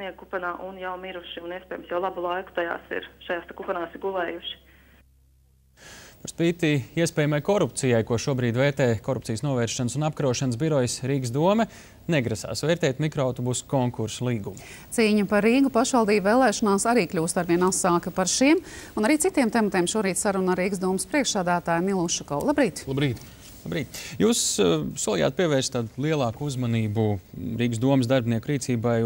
sniega kupenā un jau miruši, un iespējams jau labu laiku šajās kupenās ir gulējuši. Par spīti iespējamai korupcijai, ko šobrīd vērtē Korupcijas novēršanas un apkarošanas birojas Rīgas dome, negrasās vērtēt mikroautobusu konkursu līgumu. Cīņa par Rīgu pašvaldību vēlēšanās arī kļūst arvien asāka par šiem un arī citiem tematiem. Šorīt saruna ar Rīgas domas priekšsēdētāju Nilu Ušakovu. Labrīt! Labrīt! Labrīt! Jūs solījāt pievērst tādu lielāku uzmanību Rīgas domas darbinieku rīcībai.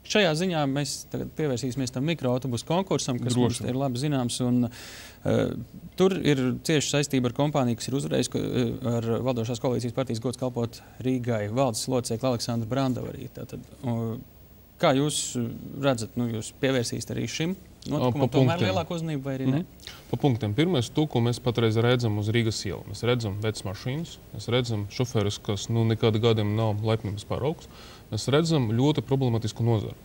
Šajā ziņā mēs tagad pievērsīsimies tam mikroautobusu konkursam, kas mums ir labi zināms. Tur ir cieši saistība ar kompāniju, kas ir uzvarējusi ar valdošās koalīcijas partijas gods kalpot Rīgai valdes locekli Aleksandru Brandavu arī. Kā jūs redzat, jūs pievērsīsiet arī šim notikumam tomēr lielāku uzmanību vai arī ne? Pa punktiem. Pirmais, to, ko mēs patreiz redzam uz Rīgas ielu. Mēs redzam vecas mašīnas, mēs redzam šoferus, kas nekāda gadiem nav laipnības paraugs. Mēs redzam ļoti problematisku nozari.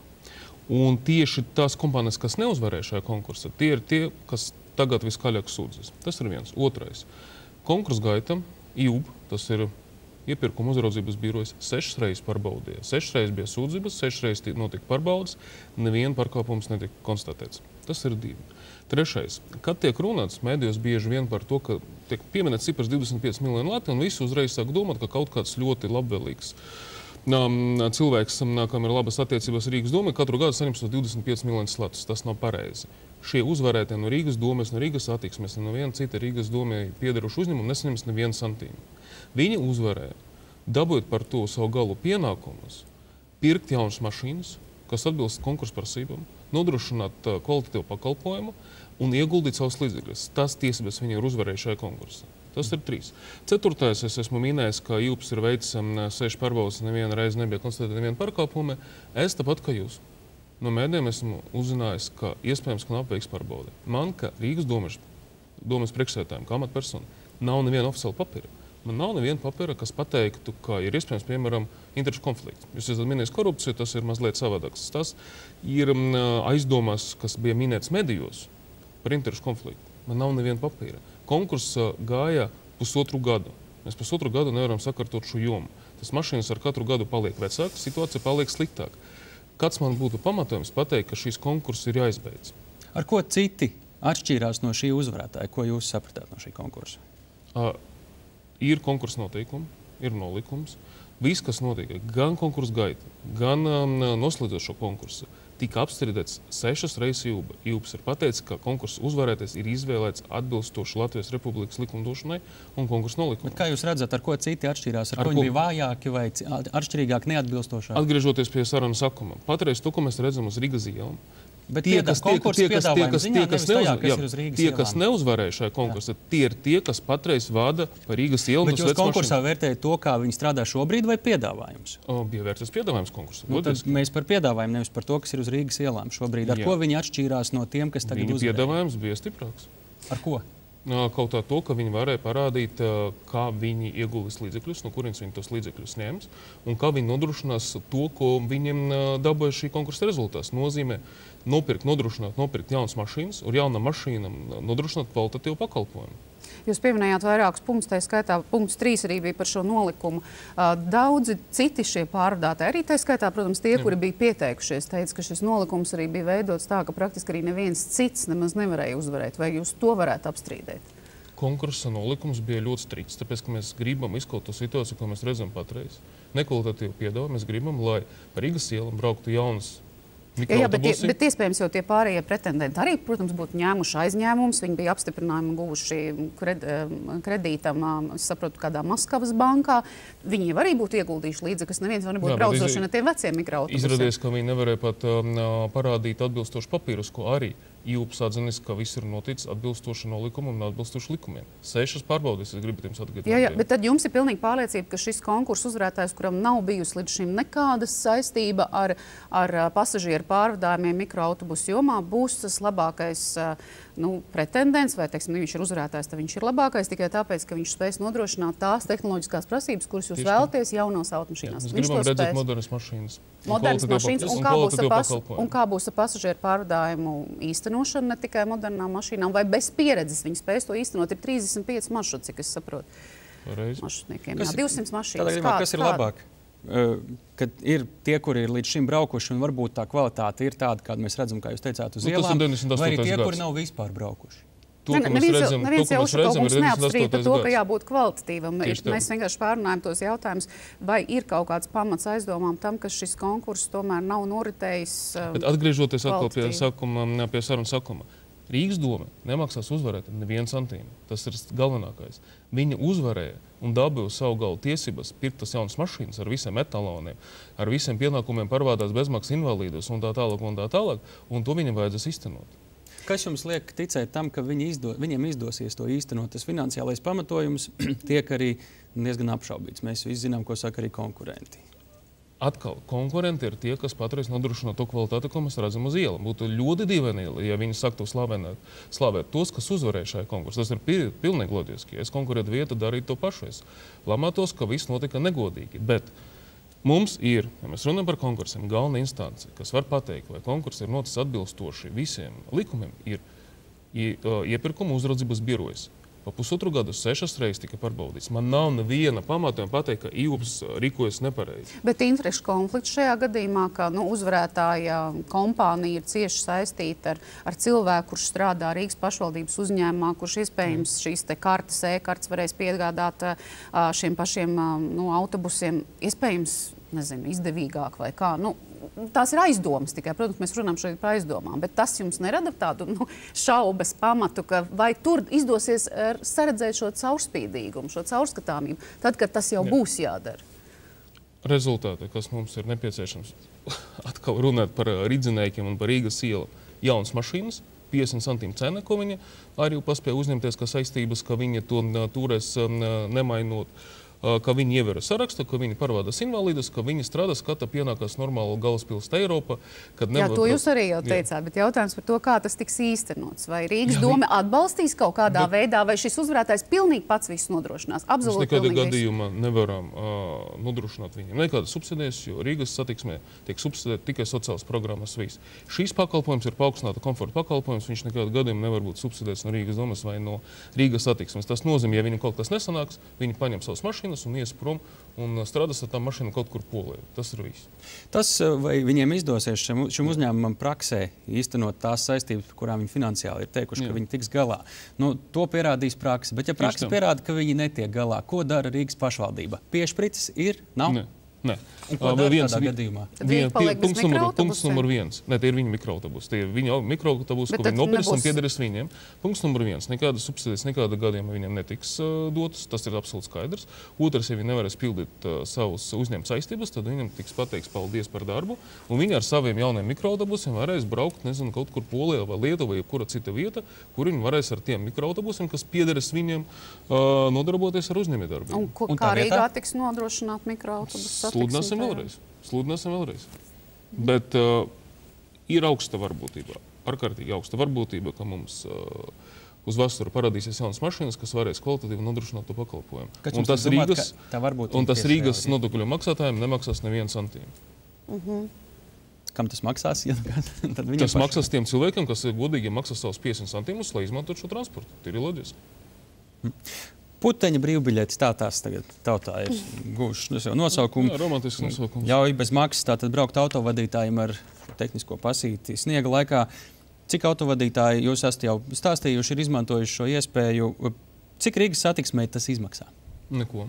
Un tieši tās kompānijas, kas neuzvarēja šajā konkursā, tie ir tie, kas tagad viskaļāk sūdzas. Tas ir viens. Otrais. Konkursa gaita, IUB, tas ir iepirkuma uzraudzības birojas, 6 reizes pārbaudīja. 6 reizes bija sūdzības, 6 reizes notika pārbaudas, neviena pārkāpums netika konstatēts. Tas ir 2. Trešais. Kad tiek runāts mēdījos bieži vien par to, ka tiek pieminēts cipars 25 miljoni lati, un visi uzreiz sāk domāt, ka kaut kāds ļoti labvēlīgs cilvēks, kam ir labas attiecības Rīgas doma, katru gadu saņems 25 miljonus latus. Tas nav pareizi. Šie uzvarētie no Rīgas domes, no Rīgas attīksmes, no viena cita Rīgas domē piederuši uzņēmumu nesaņems nevienu santīmu. Viņi uzvarēja, dabūjot par to savu galu pienākumus, pirkt jaunas mašīnas, kas atbilst konkursu prasībām, nodrošināt kvalitatīvu pakalpojumu un ieguldīt savus līdzekļus. Tas tiesības viņi ir uzvarējuši šajā konkursā. Tas ir 3. Ceturtais, es esmu minējis, ka IUPS ir veicis 6 pārbaudas, neviena reize nebija konstatēta neviena pārkāpuma. Es tāpat kā jūs. No mēdiem esmu uzzinājis, ka iespējams, ka nav veiks pārbaudi. Man, kā Rīgas domas priekšsēdētājiem, kā amatpersona, nav neviena oficiāla papīra. Man nav neviena papīra, kas pateiktu, ka ir iespējams, piemēram, interešu konflikts. Jūs esat minējis korupciju, tas ir mazliet savādāks. Tas ir aizdomās, kas bija minēts medijos par interešu konfliktu. Man nav neviena papīra. Konkurss gāja 1,5 gadu. Mēs 1,5 gadu nevaram sakārtot šo jomu. Tas mašīnas ar katru gadu paliek vecākas, situācija paliek sliktāka. Kāds man būtu pamatojums pateikt, ka šīs konkurss ir jāizbeidz? Ar ko citi atšķīrās no šī uzvarētāja? Ko jūs sapratāt no šī konkursa? Ir konkursa noteikumi, ir nolikums. Viss, kas notiek, gan konkursa gaita, gan noslēdzot šo konkursu, tika apstrīdēts 6 reizes IUB. IUBs ir pateicis, ka konkursa uzvarētājs ir izvēlēts atbilstoši Latvijas Republikas likumdošanai un konkursa nolikumam. Bet kā jūs redzat, ar ko citi atšķirās? Ar ko viņi bija vājāki vai atšķirīgāki, neatbilstošāki? Atgriežoties pie sarunas sākuma, patreiz to, ko mēs redzam uz Rīgas ielām, bet tie, kas neuzvarēja šajā konkursā, tie ir tie, kas patreiz vada par Rīgas ielu. Bet jūs konkursā vērtējat to, kā viņi strādā šobrīd, vai piedāvājums? Bija vērtēts piedāvājums konkursā. Tad mēs par piedāvājumu, nevis par to, kas ir uz Rīgas ielām šobrīd. Ar ko viņi atšķīrās no tiem, kas tagad uzvarēja? Piedāvājums bija stiprāks. Ar ko? Kaut tā to, ka viņi varēja parādīt, kā viņi ieguldīs līdzekļus, no kurienes viņi tos līdzekļus ņems, un kā viņi nodrošinās to, ko viņiem dabūja šī konkursa rezultāts. Nozīmē nopirkt jaunas mašīnas, un jaunām mašīnām nodrošināt kvalitatīvu pakalpojumu. Jūs pieminējāt vairākus punktus, tā skaitā punkts 3 arī bija par šo nolikumu. Daudzi citi šie pārvadātāji, arī tā skaitā, protams, tie, kuri bija pieteikušies, teica, ka šis nolikums arī bija veidots tā, ka praktiski arī neviens cits nemaz nevarēja uzvarēt. Vai jūs to varētu apstrīdēt? Konkursa nolikums bija ļoti strikts, tāpēc, ka mēs gribam izkaut to situāciju, ko mēs redzam patreiz. Nekvalitatīvu piedāvājumu mēs gribam, lai par Rīgas ielām brauktu jaunas. Jā, bet iespējams jau tie pārējie pretendenti arī, protams, būtu ņēmuši aizņēmumus. Viņi bija apstiprinājumu guvuši kredītam, es saprotu, kādā Maskavas bankā. Viņi arī būtu ieguldījuši līdzekļus. Neviens vēl nebūtu braucoši ar tiem veciem mikroautobusiem. Izradies, ka viņi nevarēja pat parādīt atbilstošu papīrus, ko arī IUPS atzinis, ka viss ir noticis atbilstoši nolikumam un atbilstoši likumiem. 6 pārbaudes, es gribu jums atgādināt. Jā, bet tad jums ir pilnīgi pārliecība, ka šis konkursu uzvarētājs, kuram nav bijusi līdz šim nekādas saistība ar pasažieru pārvadājumiem mikroautobusu jomā, būs tas labākais pretendents, vai, teiksim, viņš ir uzvarētājs, tad viņš ir labākais tikai tāpēc, ka viņš spēs nodrošināt tās tehnoloģiskās prasības, kuras jūs vēlaties jaunos automašīnās. Mēs gribam redzēt modernas mašīnas. Modernas mašīnas, un kā būs ar pasažieru pārvadājumu īstenošanu, ne tikai modernām mašīnām, vai bez pieredzes viņi spēs to īstenot. Ir 35 maršruti, cik es saprotu. Maršrutniekiem. Jā, 200 mašīnas. Kas ir labāk? kad ir tie, kuri ir līdz šim braukuši, un varbūt tā kvalitāte ir tāda, kādu mēs redzam, kā jūs teicāt, uz ielām, vai arī tie, kuri nav vispār braukuši? Neviens jau uzskatījums neapstrīd par to, ka jābūt kvalitatīvam. Mēs vienkārši pārunājam tos jautājumus, vai ir kaut kāds pamats aizdomām tam, ka šis konkurss tomēr nav noritējis. Bet atgriežoties atkal pie sarunas sākuma, Rīgas doma nemaksās uzvarēt nevienu centīmu. Tas ir galvenākais. Viņa uzvarēja un dabūja savu galvu tiesības pirkt tas jaunas mašīnas ar visiem etaloniem, ar visiem pienākumiem pārvādās bezmaksas invalīdus un tā tālāk, un to viņam vajadzēs iztenot. Kas jums liek ticēt tam, ka viņiem izdosies to īstenot? Tas finansiālais pamatojums tiek arī diezgan apšaubīts. Mēs visi zinām, ko saka arī konkurenti. Atkal, konkurenti ir tie, kas patreiz nodrošina to kvalitāti, ko mēs redzam uz iela. Būtu ļoti dīvaini, ja viņi saktu slavēt tos, kas uzvarēja šajā konkursā. Tas ir pilnīgi loģiski. Ja es konkurētu vietu, darītu to pašu. Es lamātos, ka viss notika negodīgi. Bet mums ir, ja mēs runājam par konkursiem, galvenā instance, kas var pateikt, vai konkurss ir noticis atbilstoši visiem likumiem, ir iepirkuma uzraudzības birojas. Pa pusotru gadu 6 reizes tika pārbaudīts. Man nav neviena pamatojuma pateikt, ka IUPS rīkojas nepareizi. Bet interešu konflikts šajā gadījumā, ka uzvarētāja kompānija ir cieši saistīta ar cilvēku, kurš strādā Rīgas pašvaldības uzņēmumā, kurš iespējams šīs kartes, e-kartes varēs piegādāt šiem pašiem autobusiem, iespējams, nezinu, izdevīgāk vai kā. Tās ir aizdomas tikai. Protams, mēs runājam šeit par aizdomām, bet tas jums nerada tādu šaubas pamatu, ka vai tur izdosies saredzēt šo caurspīdīgumu, šo caurskatāmību, tad, kad tas jau būs jādara? Rezultāti, kas mums ir nepieciešams, atkal runāt par Ridzinēkiem un par Rīgas ielu, jaunas mašīnas, 50 centīmu cena, ko viņa arī paspēja uzņemties, ka saistības, ka viņa to turēs nemainot, ka viņi ievēro sarakstu, ka viņi pārvādās invalīdus, ka viņi strādā, skata pienākās normāla galvaspilsēta Eiropa. Jā, to jūs arī jau teicāt, bet jautājums par to, kā tas tiks īstenots. Vai Rīgas doma atbalstīs kaut kādā veidā, vai šis uzvarētājs pilnīgi pats visu nodrošinās? Absolūti pilnīgi visu. Mēs nekādā gadījumā nevaram nodrošināt viņiem nekādas subsidijas, jo Rīgas satiksmē tiek subsidēt tikai sociālas programmas viss. Šīs pakalpojums ir paaugstināta komforta pakalpojums, viņš nekādā gadījumā nevar būt subsidēts no Rīgas domas vai no Rīgas satiksmes. Tas nozīmē, ja viņam kaut kas nesanāks, viņi paņem savas mašīnas un ies prom un strādās ar tā mašīnu kaut kur Polijā. Tas ir viss. Tas, vai viņiem izdosies šim uzņēmumam praksē īstenot tās saistības, par kurām viņi finansiāli ir teikuši, ka viņi tiks galā. To pierādīs praksa. Bet ja praksa pierāda, ka viņi netiek galā, ko dara Rīgas pašvaldība? Piešprices ir? Nav? Nē. Tādā gadījumā? Punkts numur 1. Nē, tie ir viņa mikroautobusi. Tie ir viņa mikroautobusi, ko viņi nopirks un piederas viņiem. Punkts numur 1. Nekādas subsidijas, nekāda gadījuma viņiem netiks dotas. Tas ir absolūti skaidrs. Otrs, ja viņi nevarēs pildīt savus uzņēmuma saistības, tad viņam tiks pateikts paldies par darbu. Un viņi ar saviem jauniem mikroautobusiem varēs braukt, nezinu, kaut kur Polijā vai Lietuvā vai jebkura cita vieta, kur viņi varēs ar tiem mikroautobusiem, kas piederas viņiem, nodarboties ar uzņēmējdarbību. Un kā Rīgā tiks nodrošināt mikroautobusu? Sludināsim vēlreiz. Bet ir augsta varbūtība, ārkārtīgi augsta varbūtība, ka mums uz vasaru parādīsies jaunas mašīnas, kas varēs kvalitatīvi nodrošināt to pakalpojumu. Un tas Rīgas nodokļu maksātājiem nemaksās nevienu centīmu. Kam tas maksās? Tas maksās tiem cilvēkiem, kas godīgi maksā savus 50 centīmus, lai izmantotu šo transportu. Tas ir loģiski. Puteņa brīvbiļetes, tās tagad tautā ir guvušas nosaukumu. Jā, romantisks nosaukums. Ļauj bez maksas tātad braukt autovadītājiem ar tehnisko pasīti sniega laikā. Cik autovadītāji jūs esat jau stāstījuši, ir izmantojuši šo iespēju? Cik Rīgas satiksmē tas izmaksā? Neko.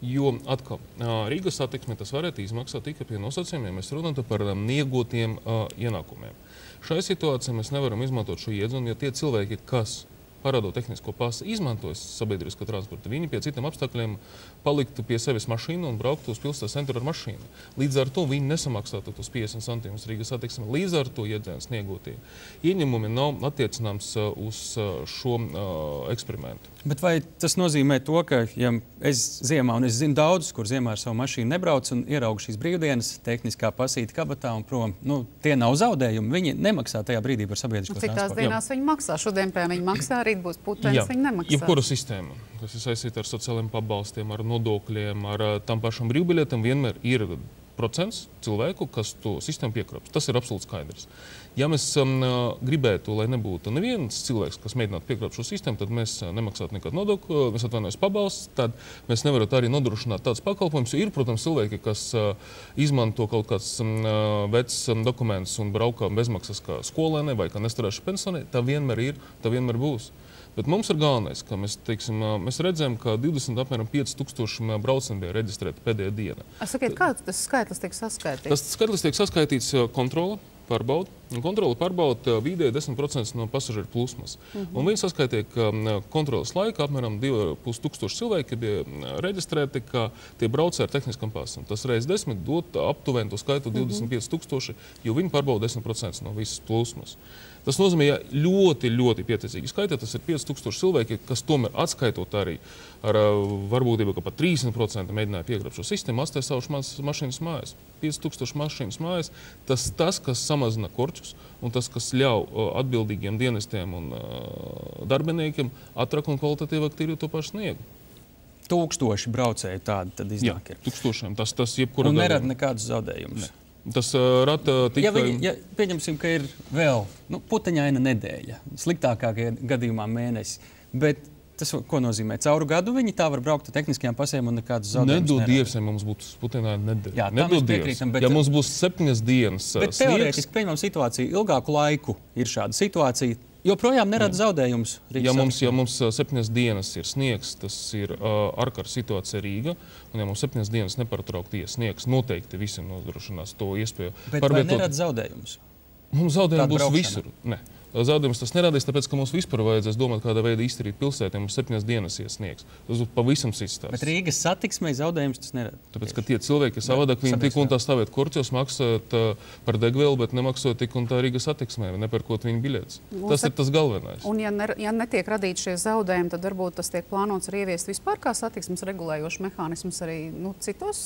Jo atkal, Rīgas satiksmē tas varētu izmaksāt tikai pie nosacījumiem, ja mēs runājam par niegotiem ienākumiem. Šajā situācijā mēs nevaram izmantot šo iedzīvumu, jo tie cilvēki, kas parādot tehnisko pasi, izmantojas sabiedrisko transportu. Viņi pie citiem apstākļiem paliktu pie sevis mašīnu un brauktu uz pilsētas centru ar mašīnu. Līdz ar to viņi nesamaksātu tos 50 centīmus Rīgas satiksmē. Līdz ar to iedzēnas sniegotie ieņēmumi nav attiecināms uz šo eksperimentu. Bet vai tas nozīmē to, ka ja es ziemā, un es zinu daudzus, kur ziemā ar savu mašīnu nebrauc un ieraugu šīs brīvdienas, tehniskā pasīta kabatā un prom, tie nav zaudējumi. Viņi nemaksā tajā brīdī par sabiedrisko transportu. Cik tās dienās viņi maksā? Šodien, piemēram, viņi maksā, rīt būs putenis, viņi nemaksā. Jebkura sistēma, kas ir saistīta ar sociālajiem pabalstiem, ar nodokļiem, ar tam pašam brīvbiļetiem, vienmēr ir procents cilvēku, kas to sistēmu piekraps. Tas ir absolūti skaidrs. Ja mēs gribētu, lai nebūtu neviens cilvēks, kas mēģinātu piekrapt šo sistēmu, tad mēs nemaksātu nekādu nodokli, mēs atvainojamies pabalsts, tad mēs nevaram arī nodrošināt tādus pakalpojumus. Ir, protams, cilvēki, kas izmanto kaut kāds vecs dokuments un braukā bezmaksas kā skolēnē vai kā nestrādājuši pensionē, tā vienmēr ir, tā vienmēr būs. Bet mums ir galvenais, ka mēs redzam, ka 25,000 braucienu bija reģistrēti pēdējā diena. Sakiet, kā tas skaitlis tiek saskaitīts? Tas skaitlis tiek saskaitīts kontrole. Kontrole pārbauda vidēji 10% no pasažieru plūsmas. Un viņi saskaitīja, ka kontroles laikā apmēram 2500 cilvēki bija reģistrēti, ka tie braucēji ar tehniskam pasam. Tas reiz 10 dot aptuveni to skaitu 25,000, jo viņi pārbauda 10% no visas plūsmas. Tas nozīmē, ja ļoti, ļoti pieticīgi skaitā, tas ir 5000 cilvēki, kas tomēr atskaitot arī ar varbūtību, ka pat 30% mēģināja piekrapt šo sistēmu, atstāja savus mašīnas mājās. 5000 mašīnas mājās, tas, kas samazina korķus un tas, kas ļauj atbildīgiem dienestiem un darbiniekiem ātrāk un kvalitatīvāk tīrīt to pašu sniegu. 1000 braucēju tādi tad iznāk. Jā, 1000. Tas jebkura un nerada nekādus zaudējumus. Tas rada tikai... Ja pieņemsim, ka ir vēl puteņaina nedēļa, sliktākā gadījumā mēnesis, bet tas, ko nozīmē? Cauru gadu viņi tā var braukt ar tehniskajām pasēm un nekādas zaudējumus nerada. Nedod Dievs, ja mums būtu puteņaina nedēļa. Jā, tā mēs piekrītam. Bet, ja mums būs 7 dienas bet teorētiski pieņemam situāciju, ilgāku laiku ir šāda situācija, joprojām nerada zaudējumus. Ja mums 7 dienas ir sniegs, tas ir ārkārtas situācija Rīga, un ja mums 7 dienas nepārtraukti sniegs, noteikti visiem nodrošinās to iespēju. Bet vai nerada zaudējumus? Mums zaudējumi būs visur. Ne. Zaudējumus tas neradīs, tāpēc, ka mums vispār vajadzēs domāt, kādā veidā izturīt pilsētā, ja mums 7 dienas iesniegs. Tas būs pavisam cits stāsts. Bet Rīgas satiksmei zaudējumus tas nerada. Tāpēc, ka tie cilvēki savādāk, viņi tik un tā stāvēt korķos, maksājot par degvielu, bet nemaksājot tik un tā Rīgas satiksmei, nepērkot viņu biļetes. Tas ir tas galvenais. Un ja netiek radīti šie zaudējumi, tad varbūt tas tiek plānots arī ieviest vispār kā satiksmes regulējošs mehānisms arī citos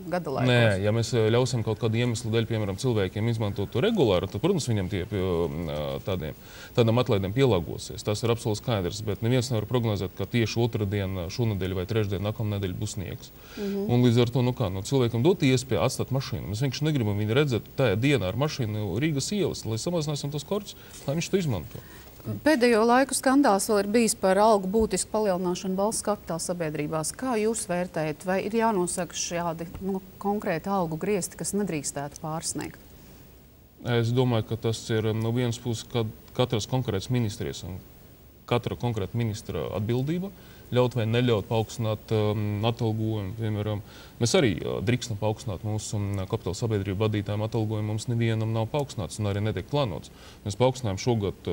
gada laikos. Nē, ja mēs ļausim kaut kādu iemeslu dēļ, piemēram, cilvēkiem izmantot to regulāru, tad, protams, viņam tie tādam atlaidēm pielāgosies. Tas ir absolūti skaidrs, bet neviens nevar prognozēt, ka tieši otrdien, šonedēļ vai trešdien, nākamnedēļ būs sniegs. Un līdz ar to, cilvēkam dot iespēju atstāt mašīnu. Mēs vienkārši negribam viņu redzēt tajā dienā ar mašīnu Rīgas ielas, lai samazināsim tos korķus, lai viņš to izmanto. Pēdējo laiku skandāls vēl ir bijis par algu būtisku palielināšanu valsts kapitāla sabiedrībās. Kā jūs vērtējat, vai ir jānosaka šādi konkrēti algu griezti, kas nedrīkstētu pārsniegt? Es domāju, ka tas ir no vienas puses katras konkrētas ministrijas un katra konkrēta ministra atbildība ļaut vai neļaut paaugstināt atalgojumu. Piemēram, mēs arī drīkstam paaugstināt mūsu kapitāla sabiedrību vadītājiem atalgojumu. Mums nevienam nav paaugstināts un arī netiek plānots. Mēs paaugstinājām šogad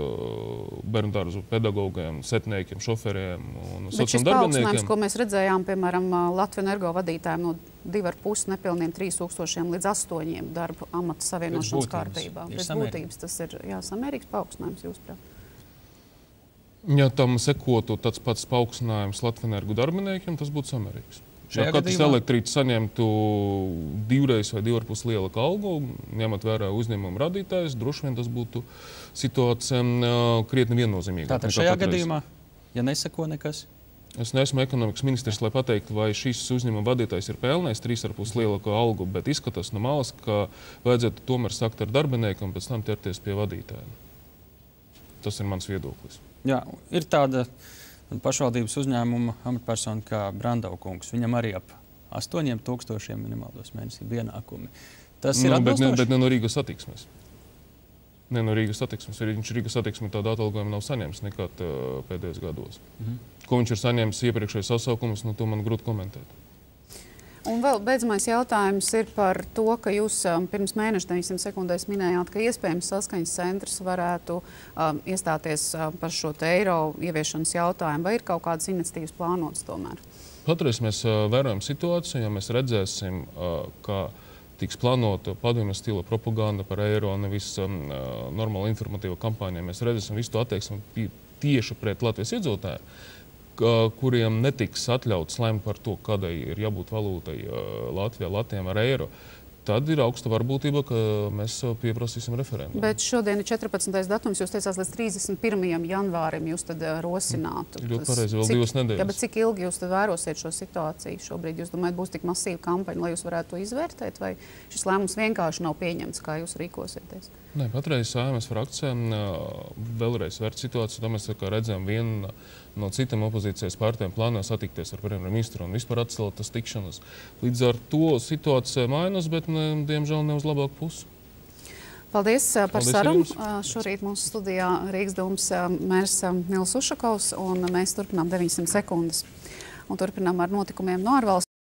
bērnu dārzu pedagogiem, setniekiem, šoferiem un sociāliem darbiniekiem. Bet šis paaugstinājums, ko mēs redzējām, piemēram, Latvijas Energo vadītājiem no 2,5 nepilniem 3000 līdz 8 darbu amata savienošanas kārtībā. Pēc būtības tas ir samērīgs paaugstinājums, jūsuprāt? Ja tam sekotu tāds pats paaugstinājums Latvijas Energo darbiniekiem, tas būtu samērīgs. Ja katrs elektrītis saņemtu 2 vai 2,5 lielāku algu, ņemot vērā uzņēmumu radītājus, droši vien tas būtu situācija krietni viennozīmīgāka. Tātad šajā gadījumā, ja neseko nekas? Es neesmu ekonomikas ministrs, lai pateiktu, vai šīs uzņēmuma vadītājs ir pelnījis 3,5 lielāku algu, bet izskatās no malas, ka vajadzētu tomēr sākt ar darbinieku un pēc tam ķerties pie vadītāja. Tas ir mans viedoklis. Jā, ir tāda pašvaldības uzņēmuma amatpersona kā Brandau kungs. Viņam arī ap 8000 minimālos mēnesī ienākumi. Tas ir atbilstoši? Bet ne no Rīgas satiksmes. Ne no Rīgas satiksmes. Viņš Rīgas satiksmi tādu atalgojumu nav saņēmis nekad pēdējos gados. Ko viņš ir saņēmis iepriekšējos sasaukumus, to man grūti komentēt. Un vēl beidzamais jautājums ir par to, ka jūs pirms mēneša 900 sekundēs minējāt, ka iespējams saskaņas centrs varētu iestāties par šo eiro ieviešanas jautājumu. Vai ir kaut kādas iniciatīvas plānotas tomēr? Patreiz mēs vērojam situāciju, ja mēs redzēsim, ka tiks plānota padomju stila propaganda par eiro, nevis normāla informatīva kampaņa. Mēs redzēsim visu to attieksmi tieši pret Latvijas iedzīvotāju, kuriem netiks atļauts lemt par to, kādai ir jābūt valūtai Latvijā, Latvijām ar eiro. tad ir augsta varbūtība, ka mēs pieprasīsim referendumu. Bet šodien ir 14. datums, jūs teicāt, līdz 31. janvārim jūs tad rosinātu. Ļoti pareizi, vēl 2 nedēļas. Jā, bet cik ilgi jūs tad vērosiet šo situāciju šobrīd? Jūs domājat, būs tik masīva kampaņa, lai jūs varētu to izvērtēt, vai šis lēmums vienkārši nav pieņemts, kā jūs rīkosieties? Nē, patreiz Saeimas frakcijā vēlreiz vērt situāciju, tā mēs redzam vienu no citiem opozīcijas partijām plānā satikties ar premjerministru un vispār atcelt tas tikšanas. Līdz ar to situācija mainās, bet diemžēl ne uz labāku pusi. Paldies par sarunu. Šorīt mūsu studijā Rīgas domas mērs Nils Ušakovs, un mēs turpinām 900 sekundes. Un turpinām ar notikumiem no ārvalsts.